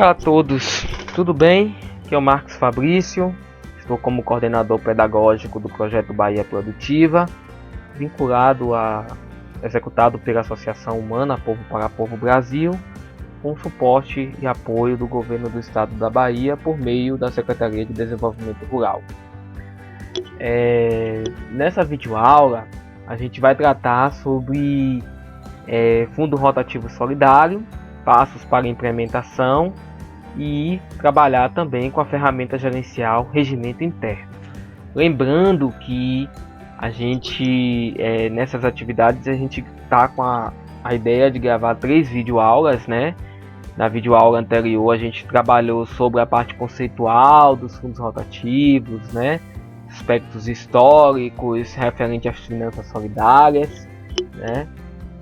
Olá a todos, tudo bem? Aqui é o Marcos Fabrício, estou como coordenador pedagógico do projeto Bahia Produtiva, executado pela Associação Humana Povo para Povo Brasil, com suporte e apoio do governo do estado da Bahia por meio da Secretaria de Desenvolvimento Rural. Nessa videoaula a gente vai tratar sobre Fundo Rotativo Solidário, passos para implementação e trabalhar também com a ferramenta gerencial Regimento Interno. Lembrando que a gente, nessas atividades, a gente está com a ideia de gravar 3 videoaulas, né? Na videoaula anterior a gente trabalhou sobre a parte conceitual dos fundos rotativos, né? Aspectos históricos referente às finanças solidárias, né?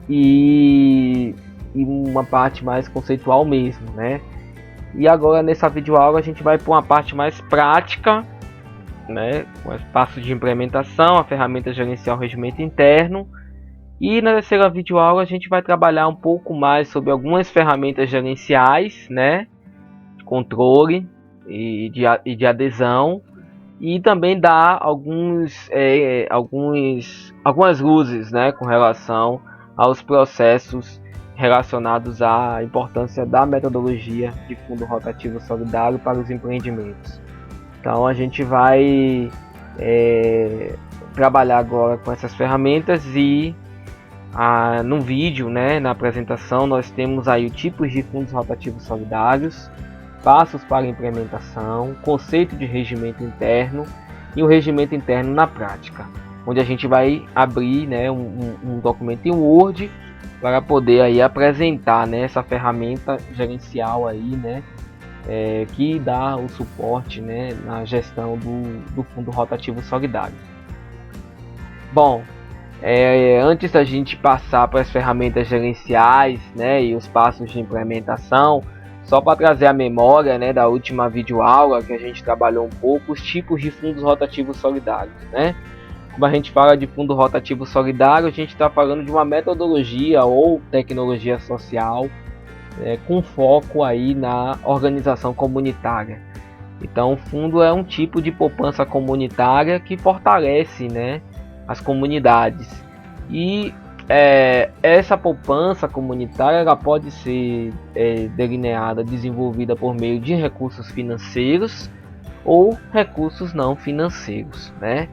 E uma parte mais conceitual mesmo, né? E agora nessa videoaula a gente vai para uma parte mais prática, né? Com os passos de implementação, a ferramenta gerencial Regimento Interno. E na terceira videoaula a gente vai trabalhar um pouco mais sobre algumas ferramentas gerenciais, né? De controle e de adesão. E também dar algumas luzes, né? Com relação aos processos relacionados à importância da metodologia de fundo rotativo solidário para os empreendimentos. Então a gente vai trabalhar agora com essas ferramentas e no vídeo, né, na apresentação, nós temos aí o tipos de fundos rotativos solidários, passos para implementação, conceito de regimento interno e o regimento interno na prática, onde a gente vai abrir, né, um documento em Word para poder aí apresentar, né, essa ferramenta gerencial aí, né, que dá o suporte, né, na gestão do Fundo Rotativo Solidário. Bom, antes da gente passar para as ferramentas gerenciais, né, e os passos de implementação, só para trazer a memória, né, da última videoaula que a gente trabalhou um pouco os tipos de fundos rotativos solidários, né? Quando a gente fala de fundo rotativo solidário, a gente está falando de uma metodologia ou tecnologia social com foco aí na organização comunitária. Então, o fundo é um tipo de poupança comunitária que fortalece, né, as comunidades. E essa poupança comunitária ela pode ser delineada, desenvolvida por meio de recursos financeiros ou recursos não financeiros, né?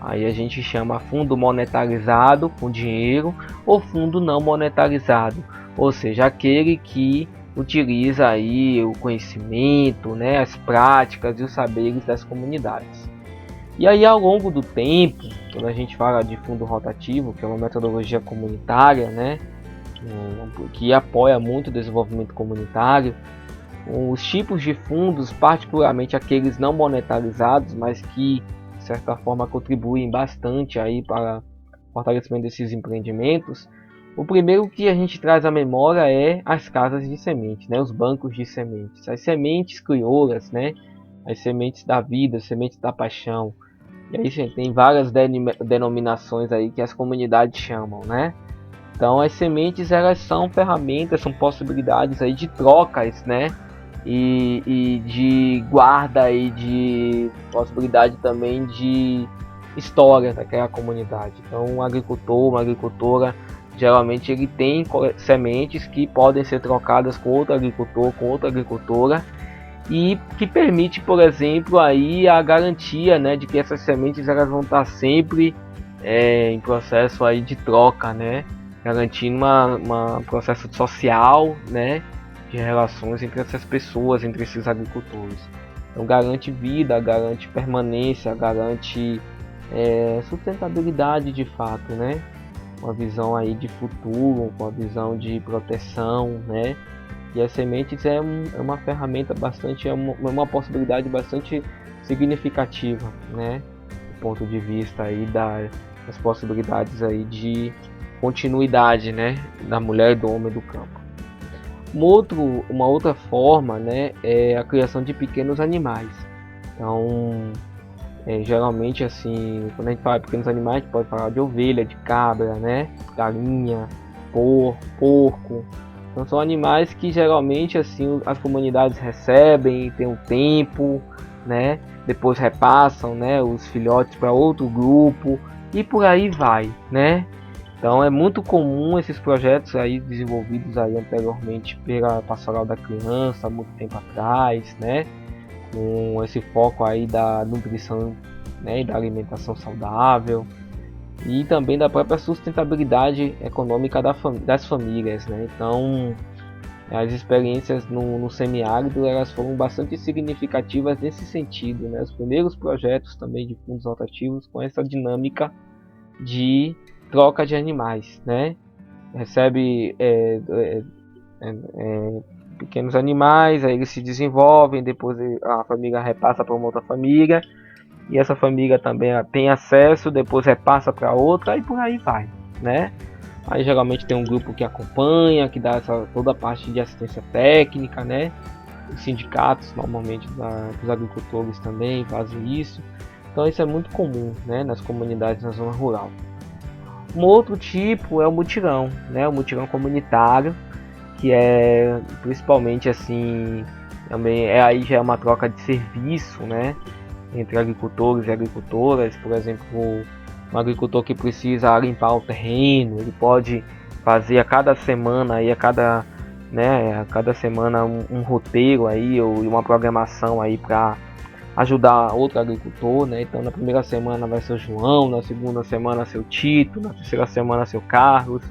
Aí a gente chama fundo monetarizado com dinheiro ou fundo não monetarizado, ou seja, aquele que utiliza aí o conhecimento, né, as práticas e os saberes das comunidades. E aí ao longo do tempo, quando a gente fala de fundo rotativo, que é uma metodologia comunitária, né, que apoia muito o desenvolvimento comunitário, os tipos de fundos, particularmente aqueles não monetarizados, mas que de certa forma contribuem bastante aí para o fortalecimento desses empreendimentos. O primeiro que a gente traz à memória é as casas de semente, né, os bancos de sementes, as sementes crioulas, né, as sementes da vida, as sementes da paixão. E aí gente, tem várias denominações aí que as comunidades chamam, né? Então as sementes elas são ferramentas, são possibilidades aí de trocas, né? E de guarda e de possibilidade também de história daquela comunidade. Então um agricultor, uma agricultora, geralmente ele tem sementes que podem ser trocadas com outro agricultor, com outra agricultora, e que permite, por exemplo, aí a garantia, né, de que essas sementes elas vão estar sempre em processo aí de troca, né, garantindo um processo social, né, de relações entre essas pessoas, entre esses agricultores. Então garante vida, garante permanência, garante sustentabilidade de fato, né, uma visão aí de futuro, uma visão de proteção, né. E as sementes é uma ferramenta bastante, uma possibilidade bastante significativa, né, do ponto de vista aí das possibilidades aí de continuidade, né, da mulher e do homem do campo. Uma outra forma, né, é a criação de pequenos animais. Então, geralmente assim, quando a gente fala de pequenos animais, a gente pode falar de ovelha, de cabra, né, galinha, porco, Então são animais que geralmente assim as comunidades recebem, tem um tempo, né? Depois repassam, né, os filhotes para outro grupo e por aí vai, né? Então é muito comum esses projetos aí desenvolvidos aí anteriormente pela Pastoral da Criança, há muito tempo atrás, né? Com esse foco aí da nutrição, né, e da alimentação saudável e também da própria sustentabilidade econômica das famílias, né? Então as experiências no semiárido elas foram bastante significativas nesse sentido, né? Os primeiros projetos também de fundos rotativos com essa dinâmica de troca de animais, né? Recebe pequenos animais, aí eles se desenvolvem, depois a família repassa para uma outra família e essa família também tem acesso, depois repassa para outra e por aí vai, né? Aí geralmente tem um grupo que acompanha, que dá toda a parte de assistência técnica, né? Os sindicatos normalmente dos agricultores também fazem isso. Então isso é muito comum, né, nas comunidades na zona rural. Um outro tipo é o mutirão, né? O mutirão comunitário, que é principalmente assim, também aí já é uma troca de serviço, né? Entre agricultores e agricultoras, por exemplo, um agricultor que precisa limpar o terreno, ele pode fazer a cada semana aí, a cada semana um roteiro aí ou uma programação aí para ajudar outro agricultor, né? Então na primeira semana vai ser o João, na segunda semana seu Tito, na terceira semana seu Carlos,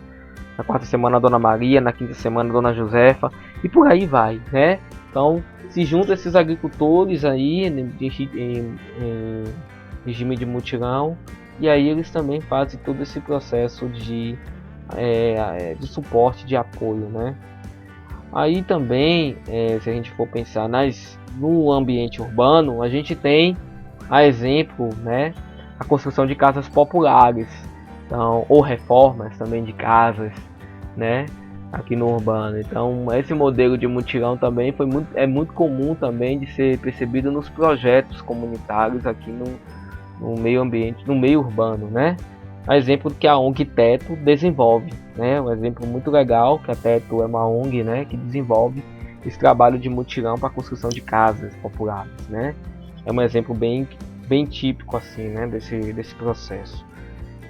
na quarta semana a Dona Maria, na quinta semana a Dona Josefa e por aí vai, né? Então se juntam esses agricultores aí em regime de mutirão e aí eles também fazem todo esse processo de suporte, de apoio, né? Aí também, se a gente for pensar no ambiente urbano, a gente tem, a exemplo, né, a construção de casas populares, então, ou reformas também de casas, né, aqui no urbano. Então, esse modelo de mutirão também é muito comum também de ser percebido nos projetos comunitários aqui no meio ambiente, no meio urbano, né? Um exemplo que a ONG Teto desenvolve, né? Um exemplo muito legal que a Teto é uma ONG, né, que desenvolve esse trabalho de mutirão para a construção de casas populares, né? É um exemplo bem típico assim, né, desse processo.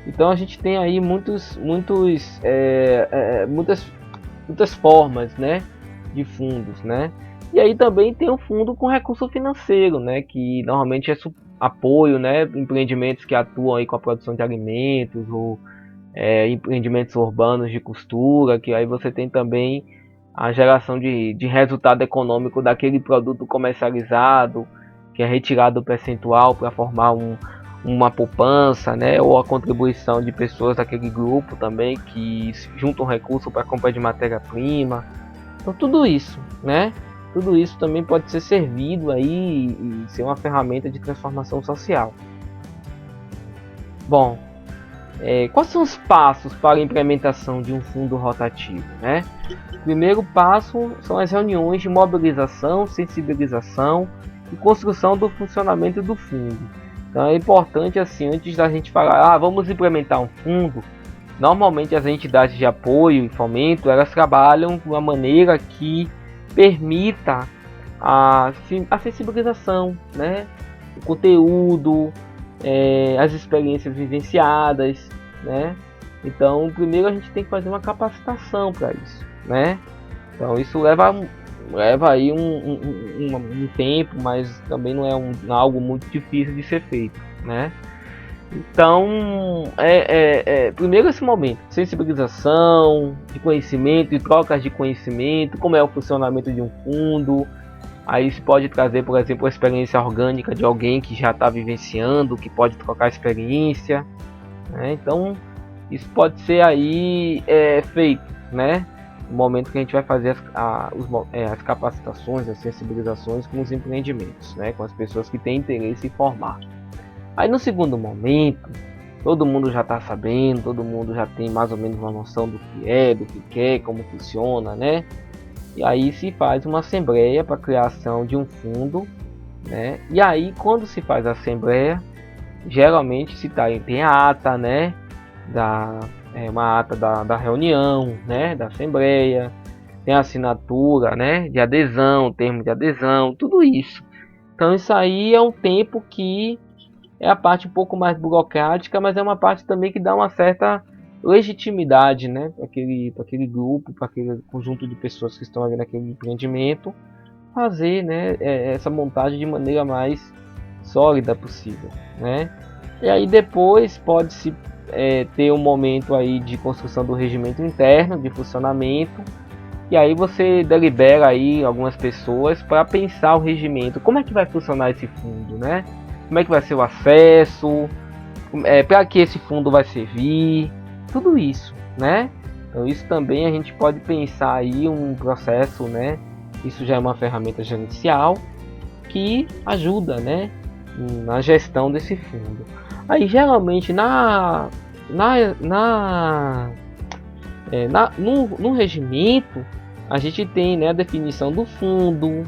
Então a gente tem aí muitas formas, né, de fundos, né? E aí também tem o fundo com recurso financeiro, né, que normalmente é apoio, né, empreendimentos que atuam aí com a produção de alimentos ou empreendimentos urbanos de costura, que aí você tem também a geração de resultado econômico daquele produto comercializado, que é retirado do percentual para formar uma poupança, né, ou a contribuição de pessoas daquele grupo também que juntam recurso para compra de matéria-prima. Então tudo isso, né? Tudo isso também pode ser servido aí e ser uma ferramenta de transformação social. Bom, quais são os passos para a implementação de um fundo rotativo, né? O primeiro passo são as reuniões de mobilização, sensibilização e construção do funcionamento do fundo. Então é importante assim, antes da gente falar, vamos implementar um fundo, normalmente as entidades de apoio e fomento, elas trabalham de uma maneira que permita a sensibilização, né? O conteúdo, as experiências vivenciadas, né? Então, primeiro a gente tem que fazer uma capacitação para isso, né? Então, isso leva aí um tempo, mas também não é algo muito difícil de ser feito, né? Então, primeiro esse momento, sensibilização, de conhecimento, de trocas de conhecimento, como é o funcionamento de um fundo. Aí se pode trazer, por exemplo, a experiência orgânica de alguém que já está vivenciando, que pode trocar experiência, né? Então, isso pode ser aí feito, né? No momento que a gente vai fazer as capacitações, as sensibilizações com os empreendimentos, né? Com as pessoas que têm interesse em formar. Aí no segundo momento, todo mundo já está sabendo, todo mundo já tem mais ou menos uma noção do que quer, como funciona, né? E aí se faz uma assembleia para a criação de um fundo, né? E aí quando se faz a assembleia, geralmente tem a ata, né? Uma ata da reunião, né? Da assembleia, tem a assinatura, né, de adesão, termo de adesão, tudo isso. Então isso aí é um tempo que é a parte um pouco mais burocrática, mas é uma parte também que dá uma certa legitimidade, né, para aquele grupo, para aquele conjunto de pessoas que estão ali naquele empreendimento, fazer, né, essa montagem de maneira mais sólida possível, né. E aí depois pode-se ter um momento aí de construção do regimento interno, de funcionamento, e aí você delibera aí algumas pessoas para pensar o regimento, como é que vai funcionar esse fundo, né? Como é que vai ser o acesso, para que esse fundo vai servir, tudo isso, né? Então isso também a gente pode pensar aí um processo, né? Isso já é uma ferramenta gerencial que ajuda, né, na gestão desse fundo. Aí geralmente no regimento a gente tem, né, a definição do fundo,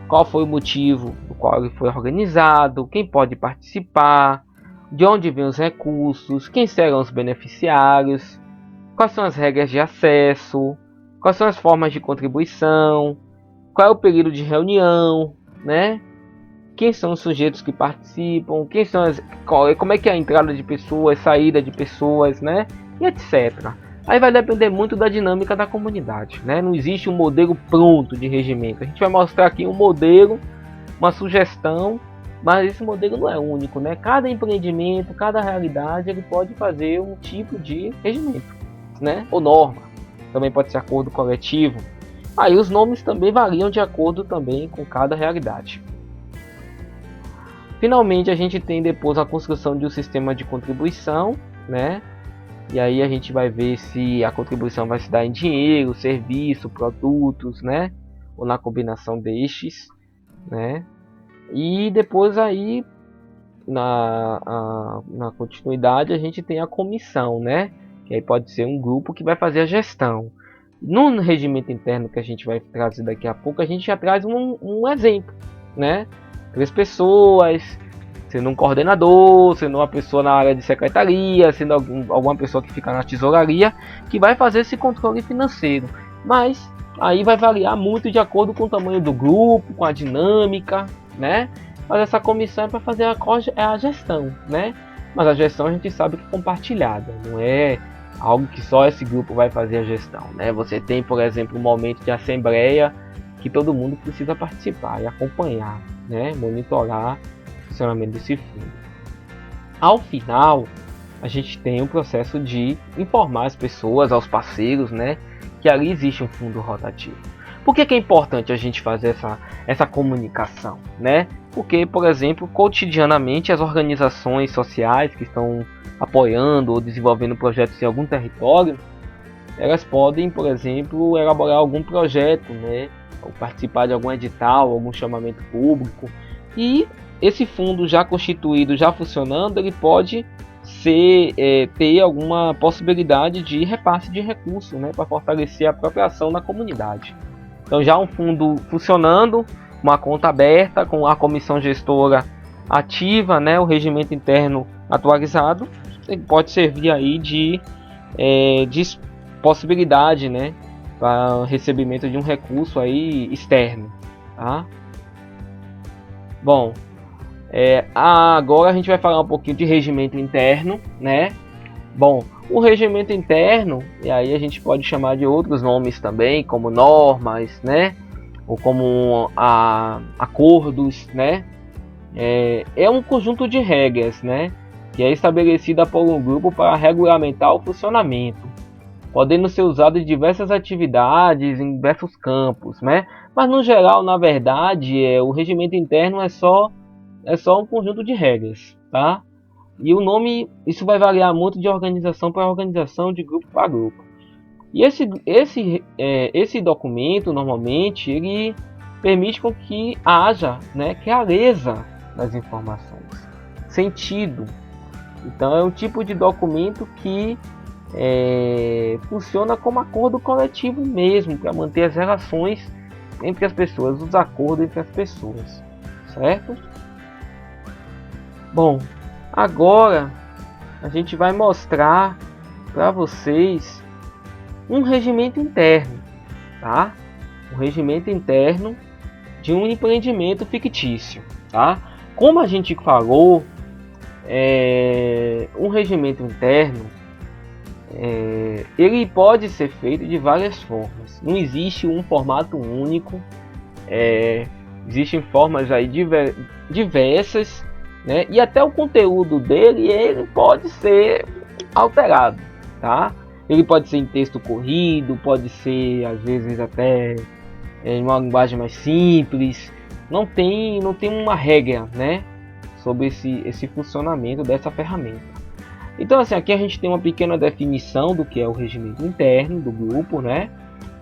qual foi o motivo do qual ele foi organizado, quem pode participar, de onde vêm os recursos, quem serão os beneficiários, quais são as regras de acesso, quais são as formas de contribuição, qual é o período de reunião, né? Quem são os sujeitos que participam, como é que é a entrada de pessoas, saída de pessoas, né? E etc. Aí vai depender muito da dinâmica da comunidade, né? Não existe um modelo pronto de regimento. A gente vai mostrar aqui um modelo, uma sugestão, mas esse modelo não é único, né? Cada empreendimento, cada realidade, ele pode fazer um tipo de regimento, né? Ou norma. Também pode ser acordo coletivo. Aí os nomes também variam de acordo também com cada realidade. Finalmente a gente tem depois a construção de um sistema de contribuição, né? E aí a gente vai ver se a contribuição vai se dar em dinheiro, serviço, produtos, né? Ou na combinação destes, né? E depois aí na continuidade a gente tem a comissão, né? Que aí pode ser um grupo que vai fazer a gestão. No regimento interno que a gente vai trazer daqui a pouco, a gente já traz um exemplo, né? 3 pessoas, sendo um coordenador, sendo uma pessoa na área de secretaria, sendo alguma pessoa que fica na tesouraria, que vai fazer esse controle financeiro. Mas aí vai variar muito de acordo com o tamanho do grupo, com a dinâmica, né? Mas essa comissão é para fazer a gestão, né? Mas a gestão a gente sabe que é compartilhada, não é algo que só esse grupo vai fazer a gestão, né? Você tem, por exemplo, um momento de assembleia que todo mundo precisa participar e acompanhar, né? Monitorar o funcionamento desse fundo. Ao final, a gente tem um processo de informar as pessoas, aos parceiros, né? Que ali existe um fundo rotativo. Por que é importante a gente fazer essa comunicação, né? Porque, por exemplo, cotidianamente as organizações sociais que estão apoiando ou desenvolvendo projetos em algum território, elas podem, por exemplo, elaborar algum projeto, né? Ou participar de algum edital, algum chamamento público. E esse fundo já constituído, já funcionando, ele pode ter alguma possibilidade de repasse de recursos, né, para fortalecer a própria ação na comunidade. Então já um fundo funcionando, uma conta aberta, com a comissão gestora ativa, né, o regimento interno atualizado, ele pode servir aí de possibilidade, né, para recebimento de um recurso aí externo, tá? Bom, agora a gente vai falar um pouquinho de regimento interno, né? Bom, o regimento interno, e aí a gente pode chamar de outros nomes também, como normas, né? Ou como acordos, né? É um conjunto de regras, né? Que é estabelecida por um grupo para regulamentar o funcionamento, podendo ser usado em diversas atividades, em diversos campos, né? Mas no geral, na verdade, o regimento interno é só um conjunto de regras, tá? E o nome, isso vai variar muito de organização para organização, de grupo para grupo. E esse documento, normalmente, ele permite com que haja, né, clareza das informações, sentido. Então é um tipo de documento que funciona como acordo coletivo mesmo, para manter as relações entre as pessoas, os acordos entre as pessoas, certo? Bom, agora a gente vai mostrar para vocês um regimento interno, tá? Um regimento interno de um empreendimento fictício, tá? Como a gente falou, um regimento interno ele pode ser feito de várias formas. Não existe um formato único. Existem formas aí diversas, né? E até o conteúdo dele ele pode ser alterado, tá? Ele pode ser em texto corrido, pode ser às vezes até em uma linguagem mais simples. Não tem uma regra, né, sobre esse funcionamento dessa ferramenta. Então, assim, aqui a gente tem uma pequena definição do que é o regimento interno do grupo, né?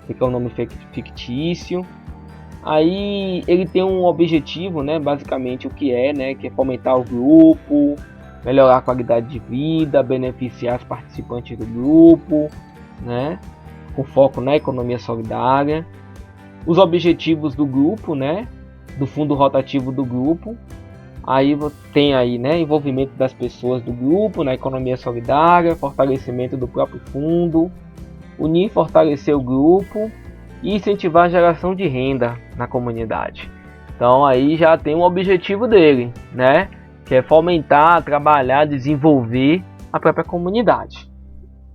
Que é um nome fictício. Aí ele tem um objetivo, né? Basicamente o que é, né? Que é fomentar o grupo, melhorar a qualidade de vida, beneficiar os participantes do grupo, né? Com foco na economia solidária. Os objetivos do grupo, né? Do fundo rotativo do grupo. Aí tem aí, né, envolvimento das pessoas do grupo na economia solidária, fortalecimento do próprio fundo, unir e fortalecer o grupo e incentivar a geração de renda na comunidade. Então aí já tem um objetivo dele, né, que é fomentar, trabalhar, desenvolver a própria comunidade.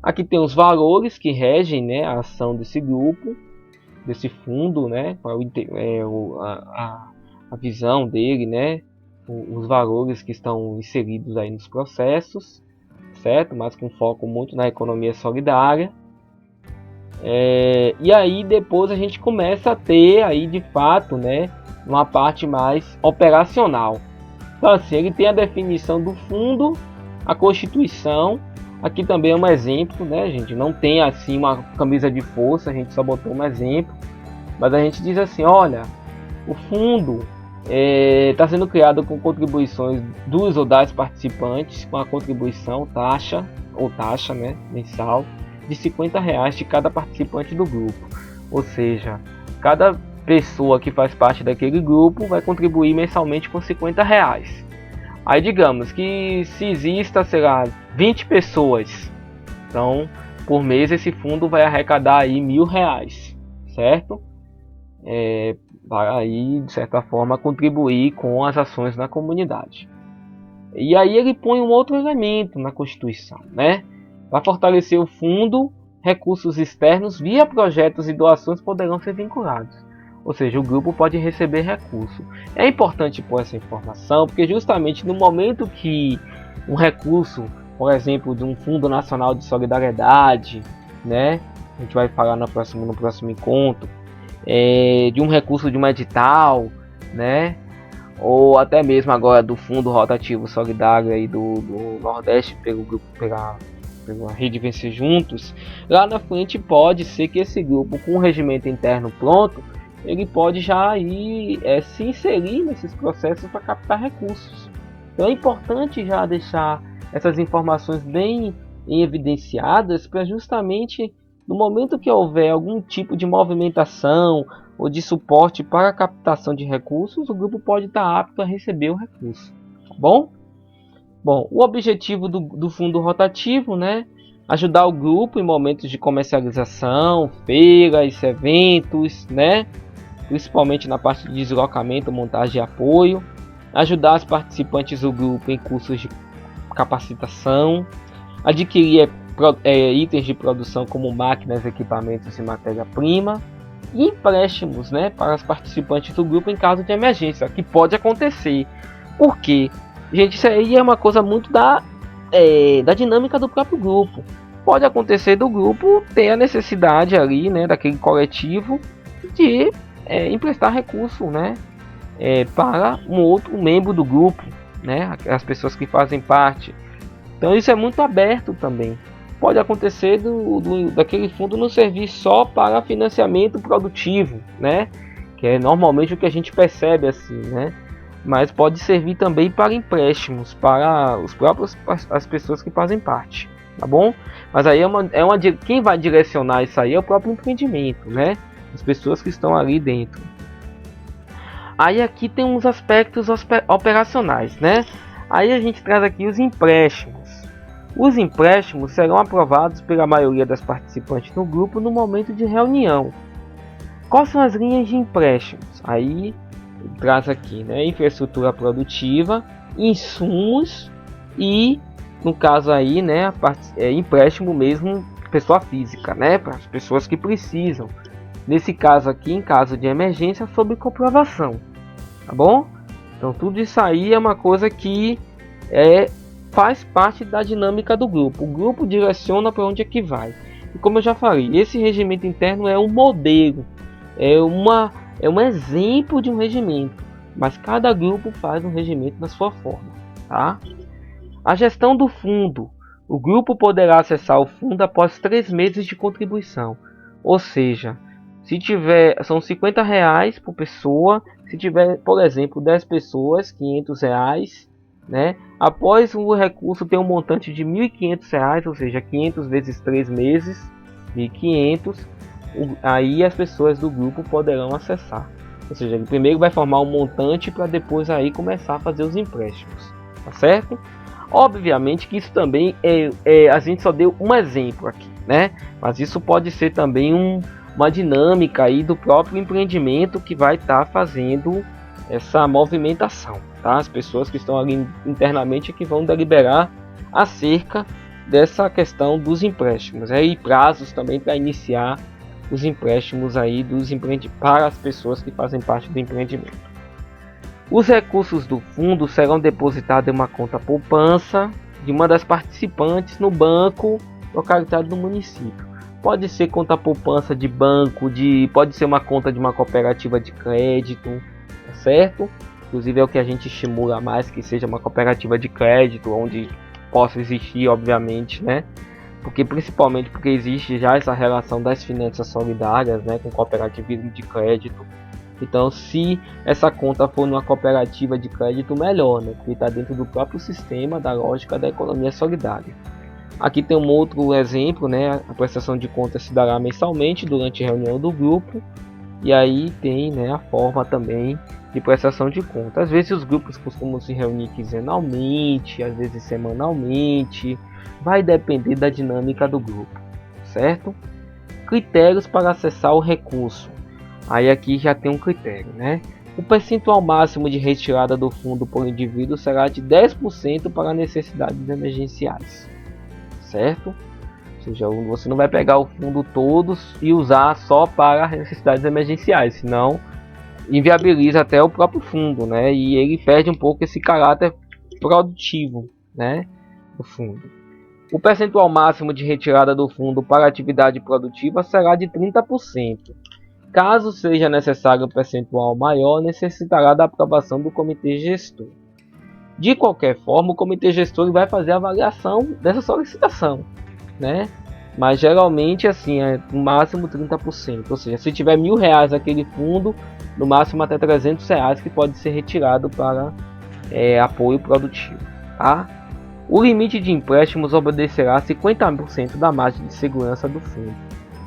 Aqui tem os valores que regem, né, a ação desse grupo, desse fundo, né, a visão dele, né, os valores que estão inseridos aí nos processos, certo? Mas com foco muito na economia solidária. E aí depois a gente começa a ter aí de fato, né, uma parte mais operacional. Então assim, ele tem a definição do fundo, a constituição. Aqui também é um exemplo, né, gente? Não tem assim uma camisa de força, a gente só botou um exemplo. Mas a gente diz assim, olha, o fundo está sendo criado com contribuições dos ou das participantes, com a contribuição taxa, né, mensal, de R$50 de cada participante do grupo. Ou seja, cada pessoa que faz parte daquele grupo vai contribuir mensalmente com R$50. Aí digamos que se exista, sei lá, 20 pessoas, então por mês esse fundo vai arrecadar aí R$1.000, certo? Vai aí, de certa forma, contribuir com as ações na comunidade. E aí ele põe um outro elemento na Constituição, né? Para fortalecer o fundo, recursos externos via projetos e doações poderão ser vinculados. Ou seja, o grupo pode receber recurso. É importante pôr essa informação, porque justamente no momento que um recurso, por exemplo, de um Fundo Nacional de Solidariedade, né? A gente vai falar no próximo encontro, de um recurso de um edital, né? Ou até mesmo agora do Fundo Rotativo Solidário aí do Nordeste pela Rede Vencer Juntos, lá na frente pode ser que esse grupo com o regimento interno pronto, ele pode já ir se inserir nesses processos para captar recursos. Então é importante já deixar essas informações bem evidenciadas para justamente no momento que houver algum tipo de movimentação ou de suporte para a captação de recursos, o grupo pode estar apto a receber o recurso. Tá bom? Bom, o objetivo do fundo rotativo, né, ajudar o grupo em momentos de comercialização, feiras, eventos, né, principalmente na parte de deslocamento, montagem e apoio, ajudar os participantes do grupo em cursos de capacitação, adquirir itens de produção como máquinas, equipamentos e matéria-prima, e empréstimos, né, para os participantes do grupo em caso de emergência, que pode acontecer. Por quê? Gente, isso aí é uma coisa muito da dinâmica do próprio grupo. Pode acontecer do grupo ter a necessidade ali, né, daquele coletivo de emprestar recurso, né, para um outro membro do grupo, né, as pessoas que fazem parte. Então isso é muito aberto também. Pode acontecer daquele fundo não servir só para financiamento produtivo, né? Que é normalmente o que a gente percebe assim, né? Mas pode servir também para empréstimos, para as pessoas que fazem parte, tá bom? Mas aí quem vai direcionar isso aí é o próprio empreendimento, né? As pessoas que estão ali dentro. Aí aqui tem uns aspectos operacionais, né? Aí a gente traz aqui os empréstimos. Os empréstimos serão aprovados pela maioria das participantes no grupo no momento de reunião. Quais são as linhas de empréstimos? Aí traz aqui, né, infraestrutura produtiva, insumos e, no caso aí, né, empréstimo mesmo, pessoa física, né, para as pessoas que precisam. Nesse caso aqui, em caso de emergência, sob comprovação, tá bom? Então tudo isso aí é uma coisa que faz parte da dinâmica do grupo. O grupo direciona para onde é que vai. E como eu já falei, esse regimento interno é um modelo, é um exemplo de um regimento, mas cada grupo faz um regimento na sua forma, tá? A gestão do fundo. O grupo poderá acessar o fundo após 3 meses de contribuição, ou seja, se tiver, são R$50 por pessoa. Se tiver, por exemplo, 10 pessoas, R$500, né? Após o recurso ter um montante de R$1.500, ou seja, 500 vezes 3 meses, 1.500, aí as pessoas do grupo poderão acessar. Ou seja, ele primeiro vai formar um montante para depois aí começar a fazer os empréstimos, tá certo? Obviamente que isso também a gente só deu um exemplo aqui, né? Mas isso pode ser também uma dinâmica aí do próprio empreendimento que vai estar fazendo essa movimentação, tá? As pessoas que estão ali internamente que vão deliberar acerca dessa questão dos empréstimos, e prazos também para iniciar os empréstimos aí para as pessoas que fazem parte do empreendimento. Os recursos do fundo serão depositados em uma conta poupança de uma das participantes no banco localizado no município. Pode ser conta poupança de banco, pode ser uma conta de uma cooperativa de crédito, tá certo? Inclusive é o que a gente estimula mais, que seja uma cooperativa de crédito, onde possa existir, obviamente, né? Principalmente porque existe já essa relação das finanças solidárias, né, com cooperativismo de crédito. Então, se essa conta for numa cooperativa de crédito, melhor, né? Porque está dentro do próprio sistema da lógica da economia solidária. Aqui tem um outro exemplo, né? A prestação de contas se dará mensalmente durante a reunião do grupo. E aí tem, né, a forma também de prestação de contas. Às vezes os grupos costumam se reunir quinzenalmente, às vezes semanalmente. Vai depender da dinâmica do grupo, certo? Critérios para acessar o recurso. Aí aqui já tem um critério, né? O percentual máximo de retirada do fundo por indivíduo será de 10% para necessidades emergenciais, certo? Ou seja, você não vai pegar o fundo todos e usar só para necessidades emergenciais, senão inviabiliza até o próprio fundo, né? E ele perde um pouco esse caráter produtivo, né, do fundo. O percentual máximo de retirada do fundo para atividade produtiva será de 30%. Caso seja necessário um percentual maior, necessitará da aprovação do comitê gestor. De qualquer forma, o comitê gestor vai fazer a avaliação dessa solicitação, né? Mas geralmente assim, é no máximo 30%. Ou seja, se tiver R$1.000 aquele fundo, no máximo até R$300 que pode ser retirado para apoio produtivo, tá? O limite de empréstimos obedecerá a 50% da margem de segurança do fundo,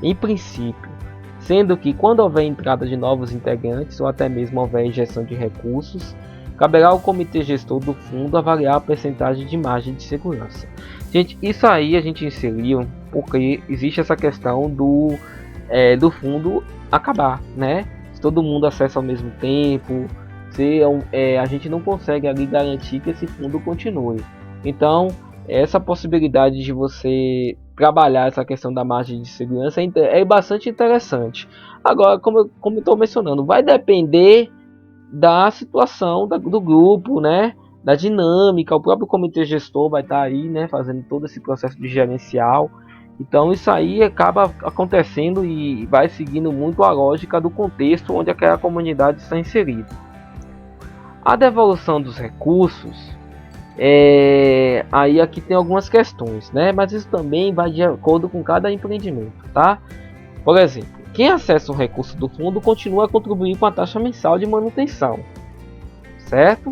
em princípio, sendo que quando houver entrada de novos integrantes ou até mesmo houver injeção de recursos, caberá ao comitê gestor do fundo avaliar a percentagem de margem de segurança. Gente, isso aí a gente inseriu porque existe essa questão do fundo acabar, né? Se todo mundo acessa ao mesmo tempo, a gente não consegue ali garantir que esse fundo continue. Então, essa possibilidade de você trabalhar essa questão da margem de segurança é bastante interessante. Agora, como eu estou mencionando, vai depender da situação do grupo, né? Da dinâmica. O próprio comitê gestor vai estar aí, né, fazendo todo esse processo de gerencial. Então, isso aí acaba acontecendo e vai seguindo muito a lógica do contexto onde aquela comunidade está inserida. A devolução dos recursos. Aí aqui tem algumas questões, né? Mas isso também vai de acordo com cada empreendimento, tá? Por exemplo, quem acessa o recurso do fundo continua a contribuir com a taxa mensal de manutenção, certo?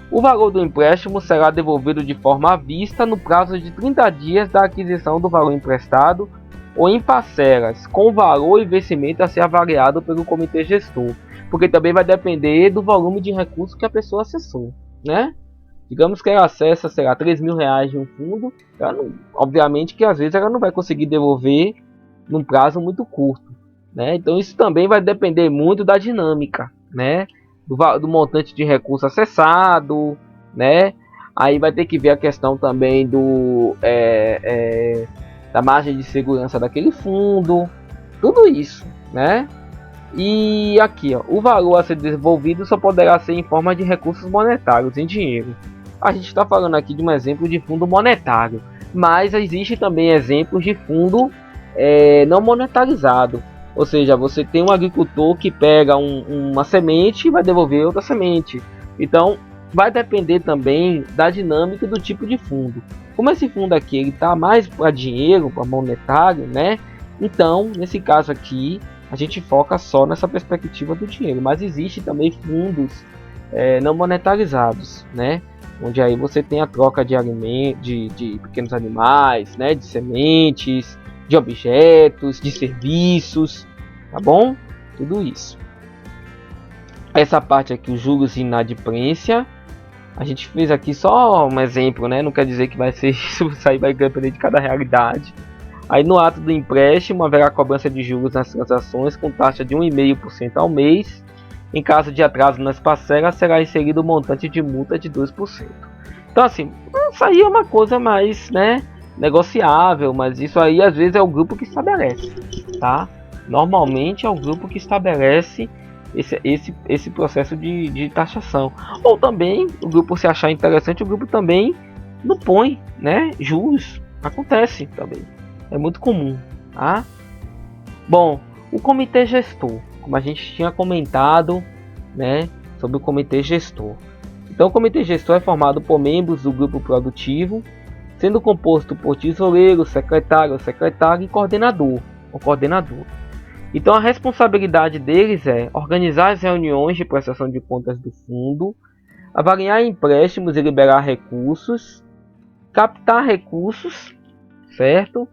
O valor do empréstimo será devolvido de forma à vista no prazo de 30 dias da aquisição do valor emprestado ou em parcelas, com valor e vencimento a ser avaliado pelo comitê gestor, porque também vai depender do volume de recursos que a pessoa acessou, né? Digamos que ela acessa, sei lá, R$3.000 de um fundo, obviamente que às vezes ela não vai conseguir devolver num prazo muito curto, né? Então isso também vai depender muito da dinâmica, né? Do montante de recurso acessado, né? Aí vai ter que ver a questão também da margem de segurança daquele fundo, tudo isso, né? E aqui, ó, o valor a ser desenvolvido só poderá ser em forma de recursos monetários, em dinheiro. A gente está falando aqui de um exemplo de fundo monetário, mas existe também exemplos de fundo não monetarizado. Ou seja, você tem um agricultor que pega uma semente e vai devolver outra semente. Então, vai depender também da dinâmica e do tipo de fundo. Como esse fundo aqui ele está mais para dinheiro, para monetário, né? Então, nesse caso aqui, a gente foca só nessa perspectiva do dinheiro. Mas existe também fundos não monetarizados, né? Onde aí você tem a troca de alimentos, de pequenos animais, né? De sementes, de objetos, de serviços, tá bom? Tudo isso. Essa parte aqui, os juros e inadimplência, a gente fez aqui só um exemplo, né? Não quer dizer que vai ser isso, isso aí vai depender de cada realidade. Aí no ato do empréstimo haverá cobrança de juros nas transações com taxa de 1,5% ao mês. Em caso de atraso nas parcelas, será inserido o montante de multa de 2%. Então assim, isso aí é uma coisa mais, né, negociável, mas isso aí às vezes é o grupo que estabelece, tá? Normalmente é o grupo que estabelece esse processo de taxação. Ou também, o grupo se achar interessante, o grupo também não põe, né, juros. Acontece também. É muito comum, tá? Bom, o comitê gestor, como a gente tinha comentado, né, sobre o comitê gestor. Então, o comitê gestor é formado por membros do grupo produtivo, sendo composto por tesoureiro, secretário, secretário e coordenador, ou coordenador. Então, a responsabilidade deles é organizar as reuniões de prestação de contas do fundo, avaliar empréstimos e liberar recursos, captar recursos, certo?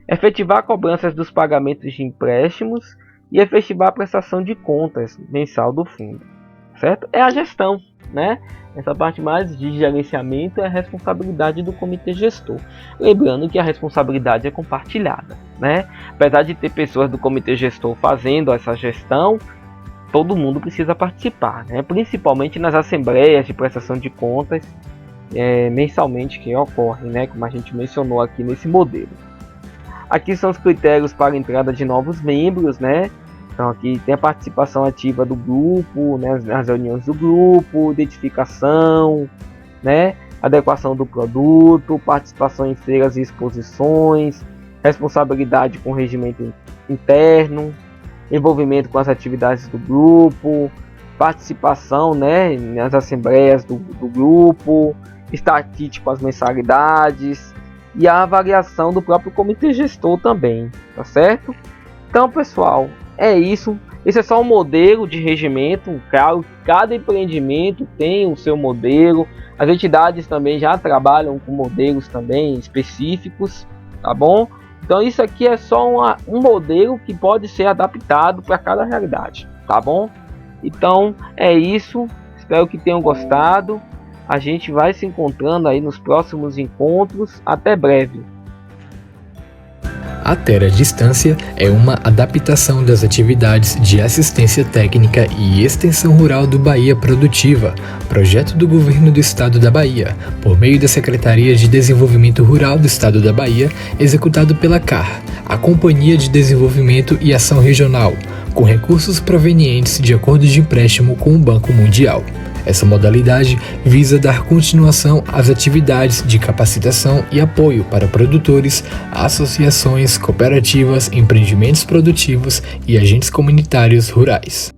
Efetivar cobranças dos pagamentos de empréstimos e efetivar a prestação de contas mensal do fundo, certo? É a gestão, né? Essa parte mais de gerenciamento é a responsabilidade do comitê gestor. Lembrando que a responsabilidade é compartilhada, né? Apesar de ter pessoas do comitê gestor fazendo essa gestão, todo mundo precisa participar, né? Principalmente nas assembleias de prestação de contas mensalmente que ocorrem, né? Como a gente mencionou aqui nesse modelo. Aqui são os critérios para a entrada de novos membros, né? Então aqui tem a participação ativa do grupo, né, nas reuniões do grupo, identificação, né, adequação do produto, participação em feiras e exposições, responsabilidade com o regimento interno, envolvimento com as atividades do grupo, participação, né, nas assembleias do grupo, estatístico com as mensalidades e a avaliação do próprio comitê gestor também, tá certo? Então, pessoal, é isso. Esse é só um modelo de regimento. Cada empreendimento tem o seu modelo. As entidades também já trabalham com modelos também específicos, tá bom? Então isso aqui é só um modelo que pode ser adaptado para cada realidade, tá bom? Então é isso. Espero que tenham gostado. A gente vai se encontrando aí nos próximos encontros. Até breve. A Terra à Distância é uma adaptação das atividades de assistência técnica e extensão rural do Bahia Produtiva, projeto do Governo do Estado da Bahia, por meio da Secretaria de Desenvolvimento Rural do Estado da Bahia, executado pela CAR, a Companhia de Desenvolvimento e Ação Regional, com recursos provenientes de acordos de empréstimo com o Banco Mundial. Essa modalidade visa dar continuação às atividades de capacitação e apoio para produtores, associações, cooperativas, empreendimentos produtivos e agentes comunitários rurais.